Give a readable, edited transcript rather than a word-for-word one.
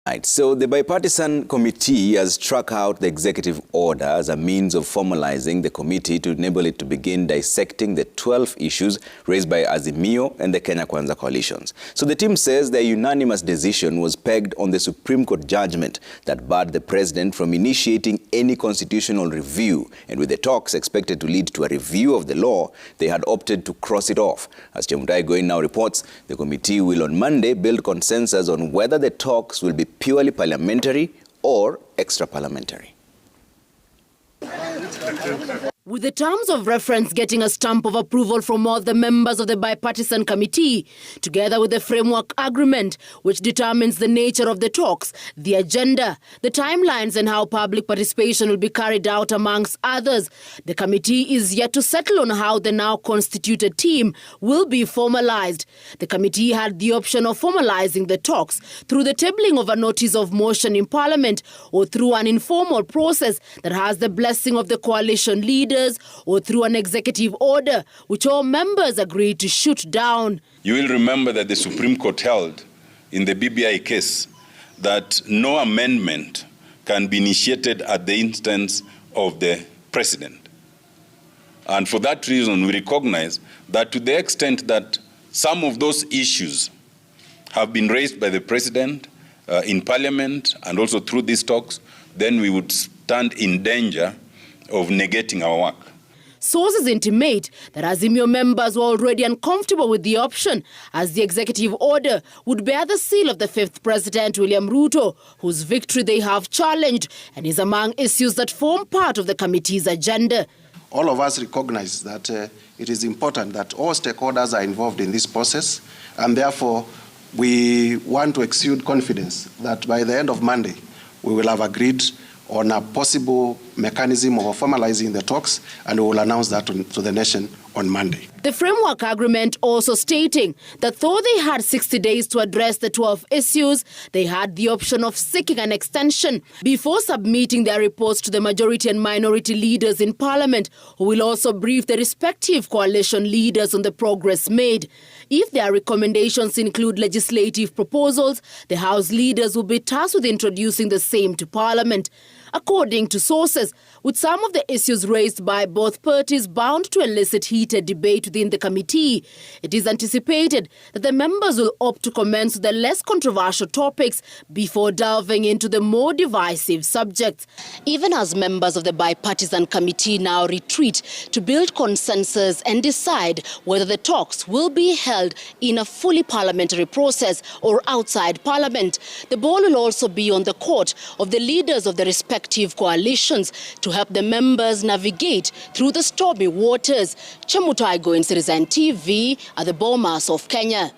Right, so the Bipartisan Committee has struck out the executive order as a means of formalizing the committee to enable it to begin dissecting the 12 issues raised by Azimo and the Kenya Kwanza coalitions. So the team says their unanimous decision was pegged on the Supreme Court judgment that barred the president from initiating any constitutional review, and with the talks expected to lead to a review of the law, they had opted to cross it off. As Chemutai Goin now reports, the committee will on Monday build consensus on whether the talks will be purely parliamentary or extra-parliamentary. With the terms of reference getting a stamp of approval from all the members of the Bipartisan Committee, together with the framework agreement, which determines the nature of the talks, the agenda, the timelines and how public participation will be carried out amongst others, the committee is yet to settle on how the now constituted team will be formalized. The committee had the option of formalizing the talks through the tabling of a notice of motion in Parliament or through an informal process that has the blessing of the coalition leaders, or through an executive order, which all members agreed to shoot down. You will remember that the Supreme Court held in the BBI case that no amendment can be initiated at the instance of the president. And for that reason, we recognize that to the extent that some of those issues have been raised by the president in Parliament and also through these talks, then we would stand in danger of negating our work. Sources intimate that Azimo members were already uncomfortable with the option, as the executive order would bear the seal of the fifth President William Ruto, whose victory they have challenged and is among issues that form part of the committee's agenda. All of us recognize that it is important that all stakeholders are involved in this process, and therefore we want to exude confidence that by the end of Monday we will have agreed on a possible mechanism of formalizing the talks, and we will announce that to the nation on Monday. The framework agreement also stating that though they had 60 days to address the 12 issues, they had the option of seeking an extension before submitting their reports to the majority and minority leaders in Parliament, who will also brief the respective coalition leaders on the progress made. If their recommendations include legislative proposals, the House leaders will be tasked with introducing the same to Parliament. According to sources, with some of the issues raised by both parties bound to elicit heated debate within the committee, it is anticipated that the members will opt to commence with the less controversial topics before delving into the more divisive subjects. Even as members of the Bipartisan Committee now retreat to build consensus and decide whether the talks will be held in a fully parliamentary process or outside Parliament, the ball will also be on the court of the leaders of the respective coalitions to help the members navigate through the stormy waters. Chemutai Goin, Citizen TV at the Bomas of Kenya.